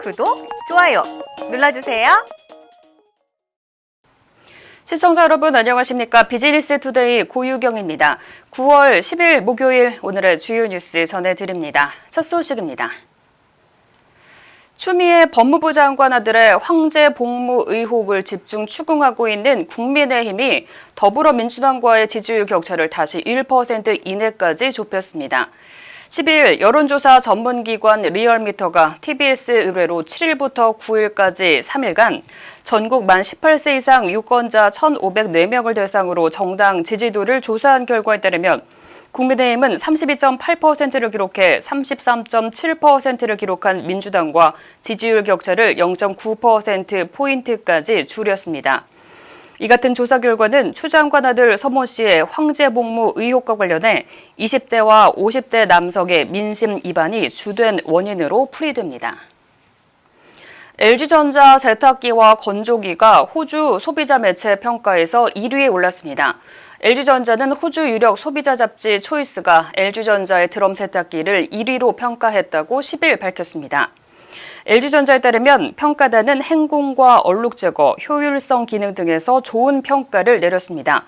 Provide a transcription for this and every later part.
구독, 좋아요 눌러주세요. 시청자 여러분 안녕하십니까? 비즈니스 투데이 고유경입니다. 9월 10일 목요일 오늘의 주요 뉴스 전해드립니다. 첫 소식입니다. 추미애 법무부 장관 아들의 황제 복무 의혹을 집중 추궁하고 있는 국민의힘이 더불어민주당과의 지지율 격차를 다시 1% 이내까지 좁혔습니다. 12일 여론조사 전문기관 리얼미터가 TBS 의뢰로 7일부터 9일까지 3일간 전국 만 18세 이상 유권자 1,504명을 대상으로 정당 지지도를 조사한 결과에 따르면 국민의힘은 32.8%를 기록해 33.7%를 기록한 민주당과 지지율 격차를 0.9%포인트까지 줄였습니다. 이 같은 조사 결과는 추 장관 아들 서모 씨의 황제 복무 의혹과 관련해 20대와 50대 남성의 민심 이반이 주된 원인으로 풀이됩니다. LG전자 세탁기와 건조기가 호주 소비자 매체 평가에서 1위에 올랐습니다. LG전자는 호주 유력 소비자 잡지 초이스가 LG전자의 드럼 세탁기를 1위로 평가했다고 10일 밝혔습니다. LG전자에 따르면 평가단은 행궁과 얼룩 제거, 효율성 기능 등에서 좋은 평가를 내렸습니다.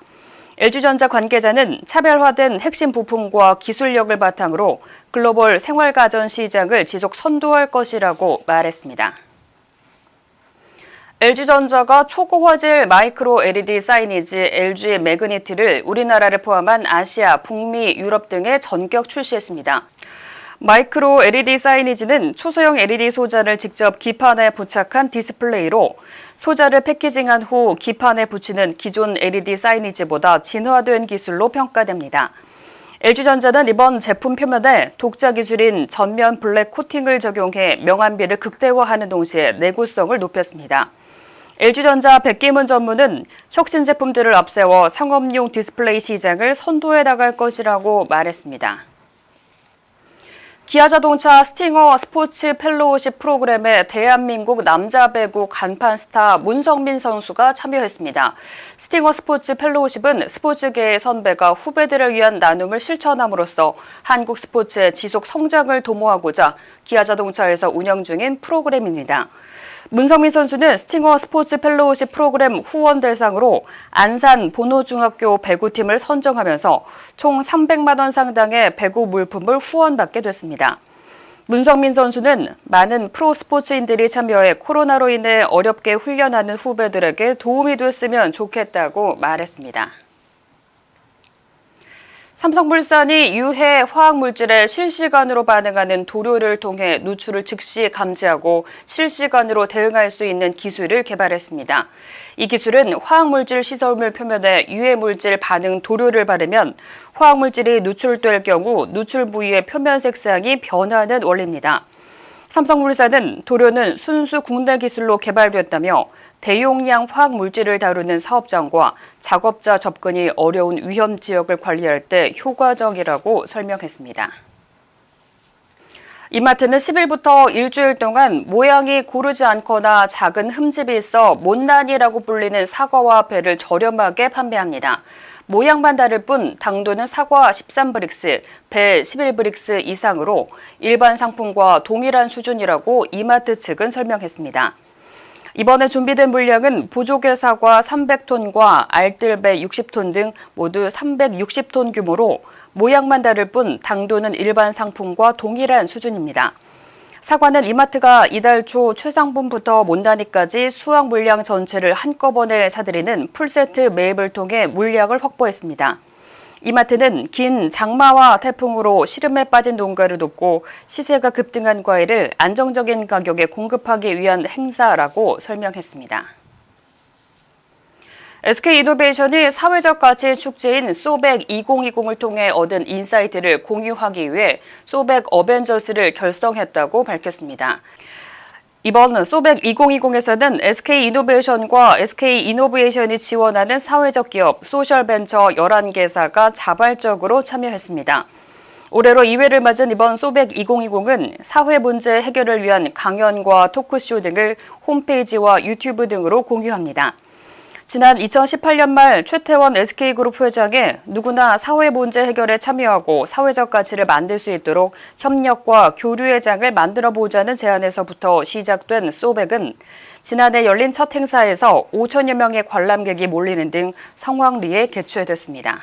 LG전자 관계자는 차별화된 핵심 부품과 기술력을 바탕으로 글로벌 생활가전 시장을 지속 선도할 것이라고 말했습니다. LG전자가 초고화질 마이크로 LED 사이니지 LG 매그니트를 우리나라를 포함한 아시아, 북미, 유럽 등에 전격 출시했습니다. 마이크로 LED 사이니지는 초소형 LED 소자를 직접 기판에 부착한 디스플레이로 소자를 패키징한 후 기판에 붙이는 기존 LED 사이니지보다 진화된 기술로 평가됩니다. LG전자는 이번 제품 표면에 독자 기술인 전면 블랙 코팅을 적용해 명암비를 극대화하는 동시에 내구성을 높였습니다. LG전자 백기문 전무는 혁신 제품들을 앞세워 상업용 디스플레이 시장을 선도해 나갈 것이라고 말했습니다. 기아자동차 스팅어 스포츠 펠로우십 프로그램에 대한민국 남자 배구 간판 스타 문성민 선수가 참여했습니다. 스팅어 스포츠 펠로우십은 스포츠계의 선배가 후배들을 위한 나눔을 실천함으로써 한국 스포츠의 지속 성장을 도모하고자 기아자동차에서 운영 중인 프로그램입니다. 문성민 선수는 스팅어 스포츠 펠로우십 프로그램 후원 대상으로 안산 본호중학교 배구팀을 선정하면서 총 300만 원 상당의 배구 물품을 후원받게 됐습니다. 문성민 선수는 많은 프로스포츠인들이 참여해 코로나로 인해 어렵게 훈련하는 후배들에게 도움이 됐으면 좋겠다고 말했습니다. 삼성물산이 유해 화학물질에 실시간으로 반응하는 도료를 통해 누출을 즉시 감지하고 실시간으로 대응할 수 있는 기술을 개발했습니다. 이 기술은 화학물질 시설물 표면에 유해물질 반응 도료를 바르면 화학물질이 누출될 경우 누출 부위의 표면 색상이 변하는 원리입니다. 삼성물산은 도료는 순수 국내 기술로 개발됐다며 대용량 화학물질을 다루는 사업장과 작업자 접근이 어려운 위험 지역을 관리할 때 효과적이라고 설명했습니다. 이마트는 10일부터 일주일 동안 모양이 고르지 않거나 작은 흠집이 있어 못난이라고 불리는 사과와 배를 저렴하게 판매합니다. 모양만 다를 뿐 당도는 사과 13브릭스, 배 11브릭스 이상으로 일반 상품과 동일한 수준이라고 이마트 측은 설명했습니다. 이번에 준비된 물량은 보조개 사과 300톤과 알뜰배 60톤 등 모두 360톤 규모로 모양만 다를 뿐 당도는 일반 상품과 동일한 수준입니다. 사과는 이마트가 이달 초 최상품부터 못난이까지 수확 물량 전체를 한꺼번에 사들이는 풀세트 매입을 통해 물량을 확보했습니다. 이마트는 긴 장마와 태풍으로 시름에 빠진 농가를 돕고 시세가 급등한 과일을 안정적인 가격에 공급하기 위한 행사라고 설명했습니다. SK이노베이션이 사회적 가치 축제인 소백 2020을 통해 얻은 인사이트를 공유하기 위해 소백 어벤져스를 결성했다고 밝혔습니다. 이번 소백 2020에서는 SK이노베이션과 SK이노베이션이 지원하는 사회적 기업 소셜벤처 11개사가 자발적으로 참여했습니다. 올해로 2회를 맞은 이번 소백 2020은 사회 문제 해결을 위한 강연과 토크쇼 등을 홈페이지와 유튜브 등으로 공유합니다. 지난 2018년 말 최태원 SK그룹 회장이 누구나 사회 문제 해결에 참여하고 사회적 가치를 만들 수 있도록 협력과 교류의 장을 만들어보자는 제안에서부터 시작된 소백은 지난해 열린 첫 행사에서 5천여 명의 관람객이 몰리는 등 성황리에 개최됐습니다.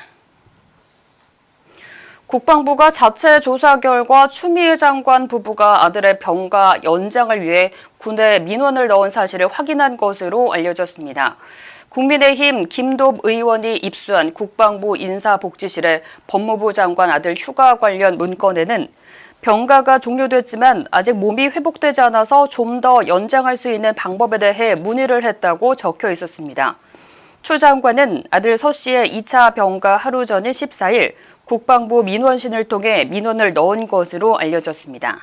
국방부가 자체 조사 결과 추미애 장관 부부가 아들의 병가 연장을 위해 군에 민원을 넣은 사실을 확인한 것으로 알려졌습니다. 국민의힘 김도읍 의원이 입수한 국방부 인사복지실의 법무부 장관 아들 휴가 관련 문건에는 병가가 종료됐지만 아직 몸이 회복되지 않아서 좀 더 연장할 수 있는 방법에 대해 문의를 했다고 적혀 있었습니다. 추 장관은 아들 서 씨의 2차 병가 하루 전인 14일 국방부 민원신을 통해 민원을 넣은 것으로 알려졌습니다.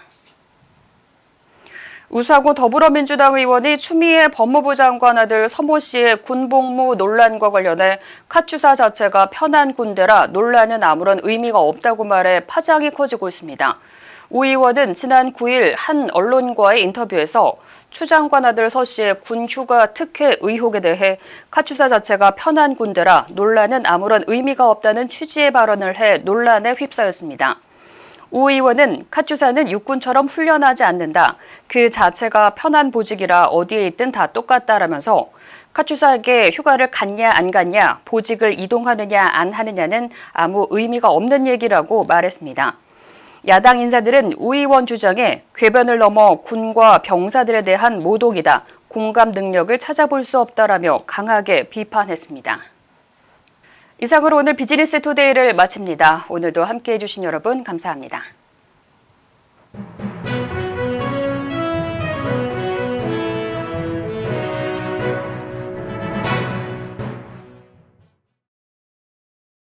우사고 더불어민주당 의원이 추미애 법무부 장관 아들 서모 씨의 군복무 논란과 관련해 카투사 자체가 편한 군대라 논란은 아무런 의미가 없다고 말해 파장이 커지고 있습니다. 우 의원은 지난 9일 한 언론과의 인터뷰에서 추 장관 아들 서 씨의 군 휴가 특혜 의혹에 대해 카투사 자체가 편한 군대라 논란은 아무런 의미가 없다는 취지의 발언을 해 논란에 휩싸였습니다. 우 의원은 카투사는 육군처럼 훈련하지 않는다. 그 자체가 편한 보직이라 어디에 있든 다 똑같다라면서 카투사에게 휴가를 갔냐 안 갔냐, 보직을 이동하느냐 안 하느냐는 아무 의미가 없는 얘기라고 말했습니다. 야당 인사들은 우 의원 주장에 궤변을 넘어 군과 병사들에 대한 모독이다, 공감 능력을 찾아볼 수 없다라며 강하게 비판했습니다. 이상으로 오늘 비즈니스 투데이를 마칩니다. 오늘도 함께해 주신 여러분 감사합니다.